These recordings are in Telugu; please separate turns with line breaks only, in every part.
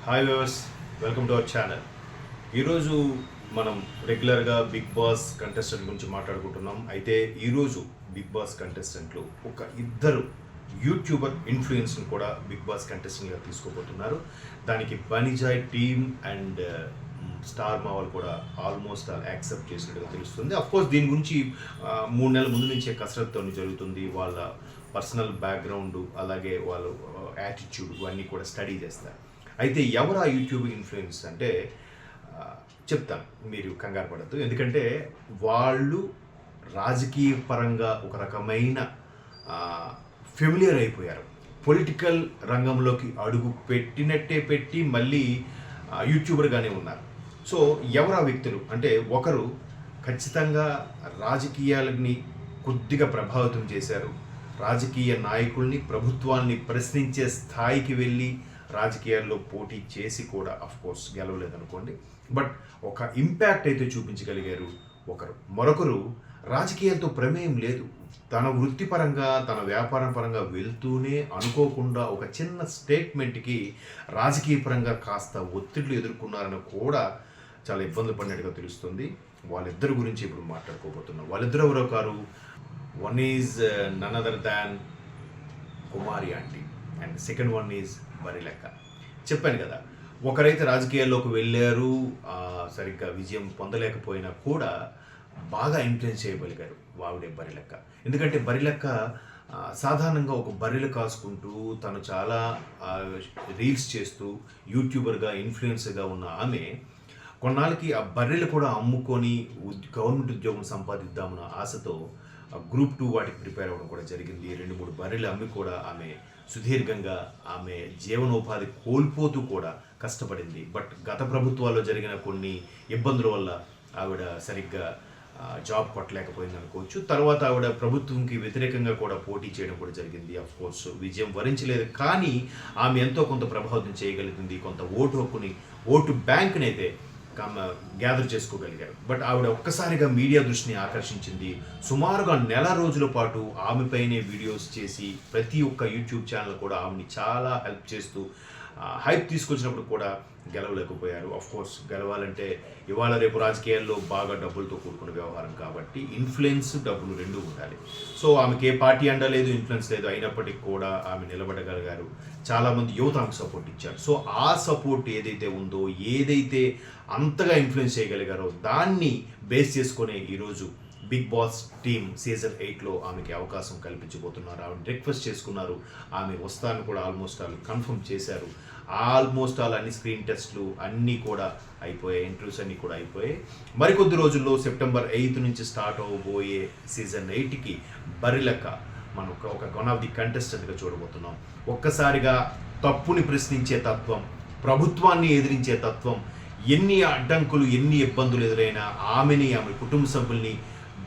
Hi viewers, welcome to our channel. ఈరోజు మనం రెగ్యులర్గా బిగ్ బాస్ కంటెస్టెంట్ గురించి మాట్లాడుకుంటున్నాం. అయితే ఈరోజు బిగ్ బాస్ కంటెస్టెంట్లు ఒక ఇద్దరు యూట్యూబర్ ఇన్ఫ్లుయెన్స్ని కూడా బిగ్ బాస్ కంటెస్టెంట్గా తీసుకోబోతున్నారు. దానికి బనిజాయ్ టీమ్ అండ్ స్టార్ మావల్ కూడా ఆల్మోస్ట్ యాక్సెప్ట్ చేసినట్టుగా తెలుస్తుంది. అఫ్కోర్స్ దీని గురించి 3 నెలల ముందు నుంచే కసరత్తో జరుగుతుంది. వాళ్ళ పర్సనల్ బ్యాక్గ్రౌండ్ అలాగే వాళ్ళ యాటిట్యూడ్ ఇవన్నీ కూడా స్టడీ చేస్తారు. అయితే ఎవరు ఆ యూట్యూబ్ ఇన్ఫ్లుయెన్స్ అంటే చెప్తాను, మీరు కంగారు పడద్దు. ఎందుకంటే వాళ్ళు రాజకీయ పరంగా ఒక రకమైన ఫెమిలియర్ అయిపోయారు. పొలిటికల్ రంగంలోకి అడుగు పెట్టినట్టే పెట్టి మళ్ళీ యూట్యూబర్గానే ఉన్నారు. సో ఎవరు ఆ వ్యక్తులు అంటే, ఒకరు ఖచ్చితంగా రాజకీయాలని కొద్దిగా ప్రభావితం చేశారు. రాజకీయ నాయకుల్ని, ప్రభుత్వాన్ని ప్రశ్నించే స్థాయికి వెళ్ళి రాజకీయాల్లో పోటీ చేసి కూడా అఫ్కోర్స్ గెలవలేదనుకోండి, బట్ ఒక ఇంపాక్ట్ అయితే చూపించగలిగారు ఒకరు. మరొకరు రాజకీయాలతో ప్రమేయం లేదు, తన వృత్తిపరంగా తన వ్యాపారం పరంగా వెళ్తూనే అనుకోకుండా ఒక చిన్న స్టేట్మెంట్కి రాజకీయ పరంగా కాస్త ఒత్తిళ్లు ఎదుర్కొన్నారని కూడా చాలా ఇబ్బందులు పడినట్టుగా తెలుస్తుంది. వాళ్ళిద్దరి గురించి ఇప్పుడు మాట్లాడుకోబోతున్నాం. వాళ్ళిద్దరు ఎవరో కారు. One is none other than Kumari aunty and second one is Barrelakka. చెప్పాను కదా, ఒకరైతే రాజకీయాల్లోకి వెళ్ళారు, సరిగ్గా విజయం పొందలేకపోయినా కూడా బాగా ఇన్ఫ్లుయెన్స్ చేయగలిగారు వావిడే బరిలెక్క. ఎందుకంటే బరిలెక్క సాధారణంగా ఒక బర్రెలు కాసుకుంటూ తను చాలా రీల్స్ చేస్తూ యూట్యూబర్గా ఇన్ఫ్లుయెన్సర్గా ఉన్న ఆమె కొన్నాళ్ళకి ఆ బర్రెలు కూడా అమ్ముకొని గవర్నమెంట్ ఉద్యోగం సంపాదిద్దామన్న ఆశతో గ్రూప్ 2 వాటికి ప్రిపేర్ అవ్వడం కూడా జరిగింది. 2-3 బర్రెలు అమ్మి కూడా ఆమె సుదీర్ఘంగా ఆమె జీవనోపాధి కోల్పోతూ కూడా కష్టపడింది. బట్ గత ప్రభుత్వాల్లో జరిగిన కొన్ని ఇబ్బందుల వల్ల ఆవిడ సరిగ్గా జాబ్ కొట్టలేకపోయింది అనుకోవచ్చు. తర్వాత ఆవిడ ప్రభుత్వంకి వ్యతిరేకంగా కూడా పోటీ చేయడం కూడా జరిగింది. అఫ్కోర్స్ విజయం వరించలేదు, కానీ ఆమె ఎంతో కొంత ప్రభావితం చేయగలిగింది. కొంత ఓటు హక్కుని, ఓటు బ్యాంక్ని అయితే గ్యాదర్ చేసుకోగలిగారు. బట్ ఆవిడ ఒక్కసారిగా మీడియా దృష్టిని ఆకర్షించింది. సుమారుగా నెల రోజుల పాటు ఆమెపైనే వీడియోస్ చేసి ప్రతి ఒక్క యూట్యూబ్ ఛానల్ కూడా ఆమెని చాలా హెల్ప్ చేస్తూ హైప్ తీసుకొచ్చినప్పుడు కూడా గెలవలేకపోయారు. అఫ్కోర్స్ గెలవాలంటే ఇవాళ రేపు రాజకీయాల్లో బాగా డబ్బులతో కూడుకున్న వ్యవహారం కాబట్టి ఇన్ఫ్లుయెన్స్, డబ్బులు రెండూ ఉండాలి. సో ఆమెకి ఏ పార్టీ అండ లేదు, ఇన్ఫ్లుయెన్స్ లేదు, అయినప్పటికీ కూడా ఆమె నిలబడగలిగారు. చాలామంది యువత ఆమెకు సపోర్ట్ ఇచ్చారు. సో ఆ సపోర్ట్ ఏదైతే ఉందో, ఏదైతే అంతగా ఇన్ఫ్లుయెన్స్ చేయగలిగారో దాన్ని బేస్ చేసుకునే ఈరోజు బిగ్ బాస్ టీమ్ సీజన్ 8లో ఆమెకి అవకాశం కల్పించబోతున్నారు. ఆమెను రిక్వెస్ట్ చేసుకున్నారు. ఆమె వస్తాను కూడా ఆల్మోస్ట్ కన్ఫర్మ్ చేశారు. ఆల్మోస్ట్ అన్ని స్క్రీన్ టెస్ట్లు అన్నీ కూడా అయిపోయాయి, ఇంటర్వ్యూస్ అన్నీ కూడా అయిపోయాయి. మరికొద్ది రోజుల్లో సెప్టెంబర్ 8 నుంచి స్టార్ట్ అవ్వబోయే సీజన్ 8కి బరిలెక్క మనం ఒక వన్ ఆఫ్ ది కంటెస్టెంట్గా చూడబోతున్నాం. ఒక్కసారిగా తప్పుని ప్రశ్నించే తత్వం, ప్రభుత్వాన్ని ఎదిరించే తత్వం, ఎన్ని అడ్డంకులు ఎన్ని ఇబ్బందులు ఎదురైనా ఆమెని, ఆమె కుటుంబ సభ్యుల్ని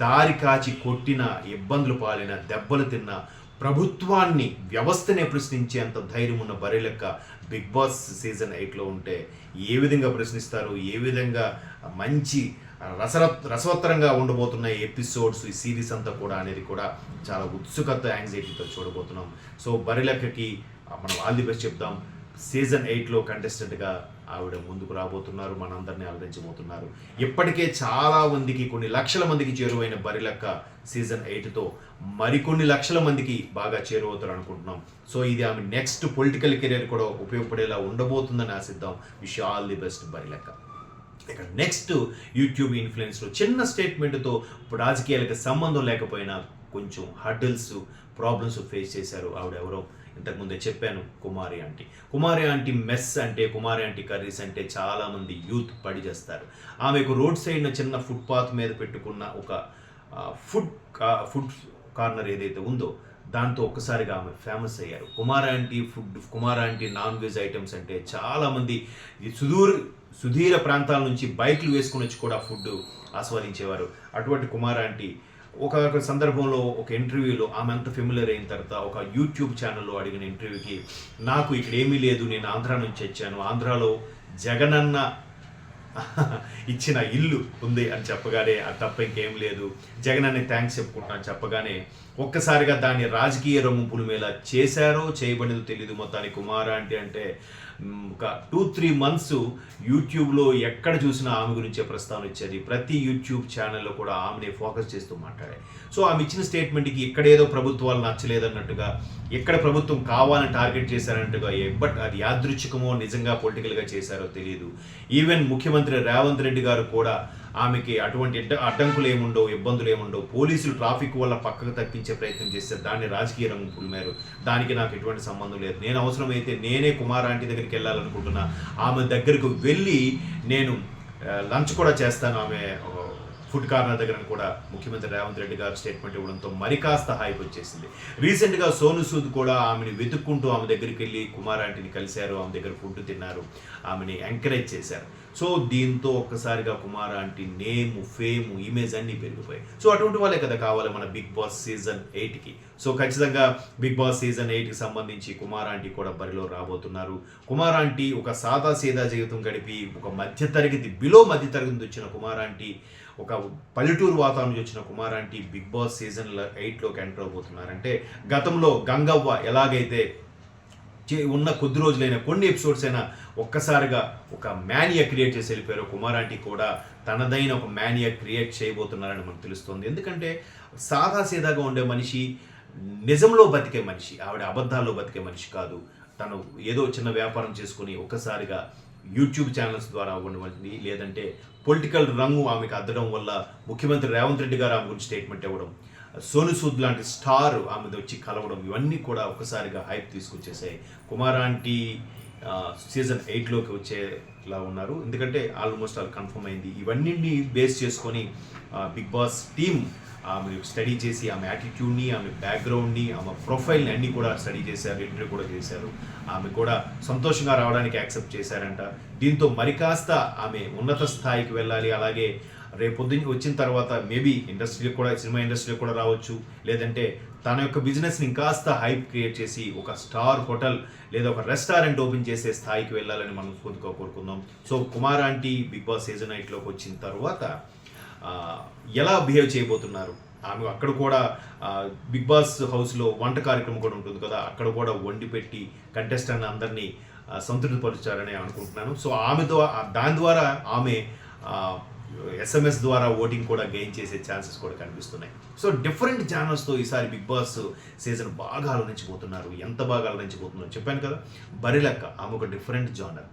దారి కాచి కొట్టిన, ఇబ్బందులు పాలిన, దెబ్బలు తిన్న, ప్రభుత్వాన్ని, వ్యవస్థనే ప్రశ్నించేంత ధైర్యం ఉన్న బరిలెక్క బిగ్ బాస్ సీజన్ 8లో ఉంటే ఏ విధంగా ప్రశ్నిస్తారు, ఏ విధంగా మంచి రసవత్తరంగా ఉండబోతున్న ఎపిసోడ్స్, ఈ సిరీస్ అంతా కూడా అనేది కూడా చాలా ఉత్సుకత, యాంగ్జైటీతో చూడబోతున్నాం. సో బరిలెక్కకి మనం ఆల్ ది బెస్ట్ చెప్తాం. సీజన్ 8లో కంటెస్టెంట్గా ఆవిడ ముందుకు రాబోతున్నారు, మనందరినీ అలరించబోతున్నారు. ఇప్పటికే చాలా మందికి, కొన్ని లక్షల మందికి చేరువైన బరిలెక్క సీజన్ 8తో మరికొన్ని లక్షల మందికి బాగా చేరువవుతారు అనుకుంటున్నాం. సో ఇది ఆమె నెక్స్ట్ పొలిటికల్ కెరీర్ కూడా ఉపయోగపడేలా ఉండబోతుందని ఆశిద్దాం. Wish all the best Barrelakka. ఇక నెక్స్ట్ యూట్యూబ్ ఇన్ఫ్లుయెన్స్లో చిన్న స్టేట్మెంట్తో రాజకీయాలకు సంబంధం లేకపోయినా కొంచెం హర్డిల్స్, ప్రాబ్లమ్స్ ఫేస్ చేశారు. ఆవిడ ఎవరో ఇంతకుముందే చెప్పాను, కుమారి ఆంటీ. కుమారి ఆంటీ మెస్ అంటే, కుమారి ఆంటీ కర్రీస్ అంటే చాలామంది యూత్ పడి చేస్తారు. ఆమెకు రోడ్ సైడ్న చిన్న ఫుట్పాత్ మీద పెట్టుకున్న ఒక ఫుడ్ కార్నర్ ఏదైతే ఉందో దాంతో ఒక్కసారిగా ఆమె ఫేమస్ అయ్యారు. Kumar aunty non veg items అంటే చాలామంది సుదూర ప్రాంతాల నుంచి బైక్లు వేసుకుని వచ్చి కూడా ఫుడ్ ఆస్వాదించేవారు. అటువంటి కుమార్ ఆంటీ ఒక సందర్భంలో ఒక ఇంటర్వ్యూలో ఆమె అంత ఫెమిలియర్ అయిన తర్వాత ఒక యూట్యూబ్ ఛానల్లో అడిగిన ఇంటర్వ్యూకి, నాకు ఇక్కడ ఏమీ లేదు, నేను ఆంధ్రా నుంచి వచ్చాను, ఆంధ్రాలో జగనన్న ఇచ్చిన ఇల్లు ఉంది అని చెప్పగానే అది తప్ప ఇంకేం లేదు, జగన్ అనే థ్యాంక్స్ చెప్పుకుంటాను చెప్పగానే ఒక్కసారిగా దాన్ని రాజకీయ రొమ్ము పులిమేలా చేశారో చేయబడినదో తెలియదు. మొత్తానికి కుమార అంటే ఒక 2-3 మంత్స్ యూట్యూబ్లో ఎక్కడ చూసినా ఆమె గురించే ప్రస్తావన ఇచ్చేది. ప్రతి యూట్యూబ్ ఛానల్లో కూడా ఆమెనే ఫోకస్ చేస్తూ మాట్లాడాయి. సో ఆమె ఇచ్చిన స్టేట్మెంట్కి ఎక్కడేదో ప్రభుత్వాలు నచ్చలేదన్నట్టుగా, ఎక్కడ ప్రభుత్వం కావాలని టార్గెట్ చేశారన్నట్టుగా, బట్ అది యాదృచ్ఛికమో నిజంగా పొలిటికల్గా చేశారో తెలియదు. ఈవెన్ ముఖ్యమంత్రి రేవంత్ రెడ్డి గారు కూడా ఆమెకి అటువంటి అడ్డంకులు ఏముండవు, ఇబ్బందులు ఏముండవు. పోలీసులు ట్రాఫిక్ వల్ల పక్కకు తప్పించే ప్రయత్నం చేస్తే దాన్ని రాజకీయ రంగు పులిమారు. దానికి నాకు ఎటువంటి సంబంధం లేదు. నేను అవసరమైతే నేనే కుమార్ ఆంటీ దగ్గరికి వెళ్ళాలనుకుంటున్నా. ఆమె దగ్గరకు వెళ్ళి నేను లంచ్ కూడా చేస్తాను ఆమె ఫుడ్ కార్నర్ దగ్గర కూడా ముఖ్యమంత్రి రేవంత్ రెడ్డి గారు స్టేట్మెంట్ ఇవ్వడంతో మరి కాస్త హైప్ వచ్చేసింది. రీసెంట్గా సోను సూద్ కూడా ఆమెను వెతుక్కుంటూ ఆమె దగ్గరికి వెళ్ళి కుమార్ ఆంటీని కలిశారు, ఆమె దగ్గర ఫుడ్ తిన్నారు, ఆమెని ఎంకరేజ్ చేశారు. సో దీంతో ఒక్కసారిగా Kumar aunty name, fame, image అన్నీ పెరిగిపోయాయి. సో అటువంటి వాళ్ళే కదా కావాలి మన బిగ్ బాస్ సీజన్ 8కి. సో ఖచ్చితంగా బిగ్ బాస్ సీజన్ 8కి సంబంధించి కుమార్ ఆంటీ కూడా బరిలో రాబోతున్నారు. కుమార్ ఆంటీ ఒక సాదా సీదా జీవితం గడిపి ఒక మధ్యతరగతి మధ్యతరగతి వచ్చిన కుమార్ ఆంటీ, ఒక పల్లెటూరు వాతావరణం వచ్చిన Kumar aunty Bigg Boss season 8లోకి ఎంటర్ అవబోతున్నారంటే గతంలో గంగవ్వ ఎలాగైతే ఉన్న కొద్ది రోజులైనా కొన్ని ఎపిసోడ్స్ అయినా ఒక్కసారిగా ఒక మ్యానియా క్రియేట్ చేసి వెళ్ళిపోయారు, కుమార్ ఆంటీ కూడా తనదైన ఒక మ్యానియా క్రియేట్ చేయబోతున్నారని మనకు తెలుస్తుంది. ఎందుకంటే సాదా సీదాగా ఉండే మనిషి, నిజంలో బతికే మనిషి, ఆవిడ అబద్ధాల్లో బతికే మనిషి కాదు. తను ఏదో చిన్న వ్యాపారం చేసుకుని ఒక్కసారిగా యూట్యూబ్ ఛానల్స్ ద్వారా అవ్వండి, లేదంటే పొలిటికల్ రంగు ఆమెకు అద్దడం వల్ల ముఖ్యమంత్రి రేవంత్ రెడ్డి గారు ఆమె గురించి స్టేట్మెంట్ ఇవ్వడం, సోను సూద్ లాంటి స్టార్ ఆమెది వచ్చి కలవడం, ఇవన్నీ కూడా ఒకసారిగా హైప్ తీసుకొచ్చేసాయి. కుమార్ ఆంటీ సీజన్ 8లోకి వచ్చేలా ఉన్నారు. ఎందుకంటే ఆల్మోస్ట్ ఆల్ కన్ఫర్మ్ అయింది. ఇవన్నీ బేస్ చేసుకొని బిగ్ బాస్ టీమ్ ఆమె స్టడీ చేసి ఆమె యాటిట్యూడ్ని, ఆమె బ్యాక్గ్రౌండ్ని, ఆమె ప్రొఫైల్ని అన్నీ కూడా స్టడీ చేశారు, ఇంటర్వ్యూ కూడా చేశారు. ఆమె కూడా సంతోషంగా రావడానికి యాక్సెప్ట్ చేశారంట. దీంతో మరి కాస్త ఆమె ఉన్నత స్థాయికి వెళ్ళాలి. అలాగే రేపొద్దున వచ్చిన తర్వాత మేబీ ఇండస్ట్రీకి కూడా, సినిమా ఇండస్ట్రీకి కూడా రావచ్చు, లేదంటే తన యొక్క బిజినెస్ని ఇంకాస్త హైప్ క్రియేట్ చేసి ఒక స్టార్ హోటల్ లేదా ఒక రెస్టారెంట్ ఓపెన్ చేసే స్థాయికి వెళ్ళాలని మనం కొద్దిగా కోరుకుందాం. So Kumar aunty Bigg Boss season 8లోకి వచ్చిన తర్వాత ఎలా బిహేవ్ చేయబోతున్నారు, ఆమె అక్కడ కూడా బిగ్ బాస్ హౌస్లో వంట కార్యక్రమం కూడా ఉంటుంది కదా, అక్కడ కూడా వండి పెట్టి కంటెస్టెంట్ అందరినీ సంతృప్తిపరుచారని అనుకుంటున్నాను. సో దాని ద్వారా ఆమె SMS ద్వారా ఓటింగ్ కూడా గెయిన్ చేసే ఛాన్సెస్ కూడా కనిపిస్తున్నాయి. సో డిఫరెంట్ ఛానల్స్తో ఈసారి బిగ్ బాస్ సీజన్ బాగా అలరించిపోతున్నారు. ఎంత బాగా అలరించిపోతున్నారు చెప్పాను కదా. బరిలక్క ఆమె ఒక డిఫరెంట్ జానర్,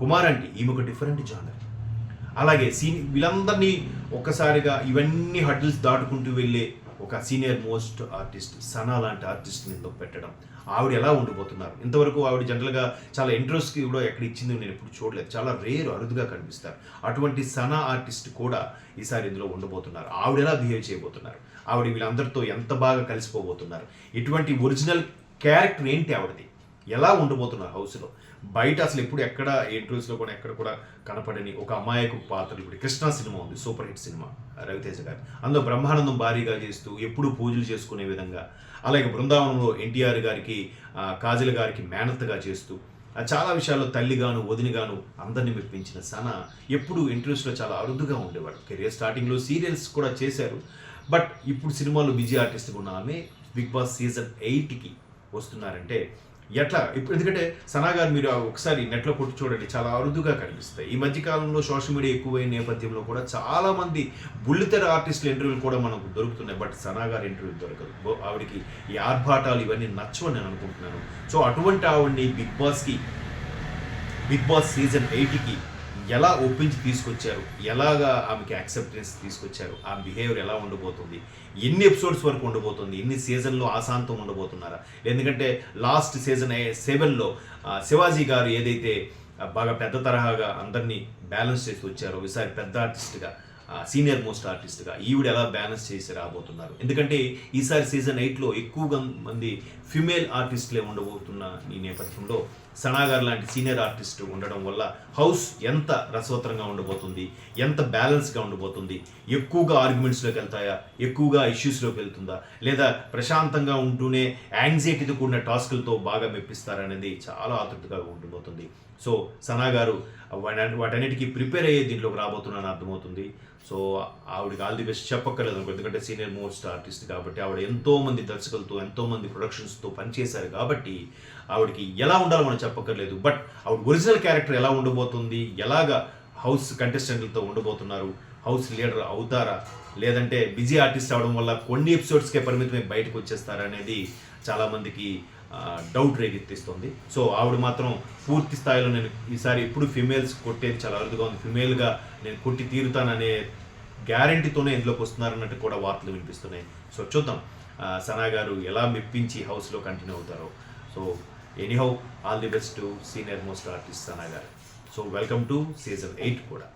కుమార్ ఆంటీ ఈమె ఒక డిఫరెంట్ జానర్. అలాగే వీళ్ళందరినీ ఒక్కసారిగా ఇవన్నీ హడ్డిల్స్ దాటుకుంటూ వెళ్ళే ఒక సీనియర్ మోస్ట్ ఆర్టిస్ట్ సనా లాంటి ఆర్టిస్ట్ని ఇందులో పెట్టడం, ఆవిడ ఎలా ఉండిపోతున్నారు. ఇంతవరకు ఆవిడ జనరల్గా చాలా ఇంట్రెస్ట్కి కూడా ఎక్కడ ఇచ్చింది నేను ఎప్పుడు చూడలేదు, చాలా రేరు, అరుదుగా కనిపిస్తారు. అటువంటి సనా ఆర్టిస్ట్ కూడా ఈసారి ఇందులో ఉండబోతున్నారు. ఆవిడ ఎలా బిహేవ్ చేయబోతున్నారు, ఆవిడ వీళ్ళందరితో ఎంత బాగా కలిసిపోబోతున్నారు, ఇటువంటి ఒరిజినల్ క్యారెక్టర్ ఏంటి ఆవిడది, ఎలా ఉండబోతున్నారు హౌస్లో. బయట అసలు ఎప్పుడు ఎక్కడ ఇంటర్వ్యూస్లో కూడా ఎక్కడ కూడా కనపడని ఒక అమాయకు పాత్ర. ఇప్పుడు కృష్ణ సినిమా ఉంది, సూపర్ హిట్ సినిమా రవితేజ గారి, అందులో బ్రహ్మానందం భారీగా చేస్తూ ఎప్పుడు పూజలు చేసుకునే విధంగా, అలాగే బృందావనంలో ఎన్టీఆర్ గారికి, కాజల్ గారికి మేనత్తగా చేస్తూ, చాలా విషయాల్లో తల్లిగాను వదినిగాను అందరినీ మెప్పించిన సన ఎప్పుడు ఇంటర్వ్యూస్లో చాలా అరుదుగా ఉండేవాడు. కెరియర్ స్టార్టింగ్లో సీరియల్స్ కూడా చేశారు. బట్ ఇప్పుడు సినిమాలో బిజీ ఆర్టిస్ట్గా ఉన్న ఆమె బిగ్ బాస్ సీజన్ 8కి వస్తున్నారంటే ఎట్లా ఇప్పుడు, ఎందుకంటే సనా గారు మీరు ఒకసారి నెట్లో కొట్టి చూడండి, చాలా అరుదుగా కనిపిస్తాయి. ఈ మధ్యకాలంలో సోషల్ మీడియా ఎక్కువైన నేపథ్యంలో కూడా చాలామంది బుల్లితెర ఆర్టిస్టుల ఇంటర్వ్యూలు కూడా మనకు దొరుకుతున్నాయి. బట్ సనా గారి ఇంటర్వ్యూ దొరకదు. ఆవిడకి ఈ ఆర్భాటాలు ఇవన్నీ నచ్చవని నేను అనుకుంటున్నాను. సో అటువంటి ఆవిడని బిగ్ బాస్ సీజన్ 8కి ఎలా ఒప్పించి తీసుకొచ్చారు, ఎలాగా ఆమెకి యాక్సెప్టెన్స్ తీసుకొచ్చారు, ఆ బిహేవియర్ ఎలా ఉండబోతుంది, ఎన్ని ఎపిసోడ్స్ వరకు ఉండబోతుంది, ఎన్ని సీజన్లో ఆశాంతం ఉండబోతున్నారా. ఎందుకంటే లాస్ట్ సీజన్ 7లో శివాజీ గారు ఏదైతే బాగా పెద్ద తరహాగా అందరినీ బ్యాలెన్స్ చేసి వచ్చారో, ఈసారి పెద్ద ఆర్టిస్ట్గా, సీనియర్ మోస్ట్ ఆర్టిస్ట్గా ఈవిడ ఎలా బ్యాలెన్స్ చేసి రాబోతున్నారు. ఎందుకంటే ఈసారి సీజన్ 8లో ఎక్కువగా మంది ఫిమేల్ ఆర్టిస్టులే ఉండబోతున్న ఈ నేపథ్యంలో సనా గారు లాంటి సీనియర్ ఆర్టిస్ట్ ఉండడం వల్ల హౌస్ ఎంత రసవత్తరంగా ఉండబోతుంది, ఎంత బ్యాలెన్స్గా ఉండబోతుంది, ఎక్కువగా ఆర్గ్యుమెంట్స్లోకి వెళ్తాయా, ఎక్కువగా ఇష్యూస్లోకి వెళ్తుందా, లేదా ప్రశాంతంగా ఉంటూనే యాంగ్జైటీతో కూడిన టాస్కులతో బాగా మెప్పిస్తారనేది చాలా ఆతృతగా ఉండబోతుంది. సో సనా గారు వాటన్నిటికీ ప్రిపేర్ అయ్యే దీంట్లోకి రాబోతున్నాను అర్థమవుతుంది. సో ఆవిడకి ఆల్ ది బెస్ట్ చెప్పక్కర్లేదు అనుకో, ఎందుకంటే సీనియర్ మోస్ట్ ఆర్టిస్ట్ కాబట్టి. ఆవిడ ఎంతోమంది దర్శకులతో ఎంతోమంది ప్రొడక్షన్స్తో పనిచేశారు కాబట్టి ఆవిడకి ఎలా ఉండాలో మనం చెప్పక్కర్లేదు. బట్ ఆవిడ ఒరిజినల్ క్యారెక్టర్ ఎలా ఉండబోతుంది, ఎలాగా హౌస్ కంటెస్టెంట్లతో ఉండబోతున్నారు, హౌస్ లీడర్ అవుతారా, లేదంటే బిజీ ఆర్టిస్ట్ అవడం వల్ల కొన్ని ఎపిసోడ్స్కే పరిమితమై బయటకు వచ్చేస్తారా అనేది చాలామందికి డౌట్ రేకెత్తిస్తుంది. సో ఆవిడ మాత్రం పూర్తి స్థాయిలో నేను ఈసారి ఎప్పుడు ఫిమేల్స్ కొట్టేది చాలా అరుదుగా ఉంది, ఫిమేల్గా నేను కొట్టి తీరుతాననే గ్యారంటీతోనే ఇందులోకి వస్తున్నారన్నట్టు కూడా వార్తలు వినిపిస్తున్నాయి. సో చూద్దాం సనా గారు ఎలా మెప్పించి హౌస్లో కంటిన్యూ అవుతారో. So anyhow all the best to senior most artist Sana గారు. సో వెల్కమ్ టు సీజన్ 8 కూడా.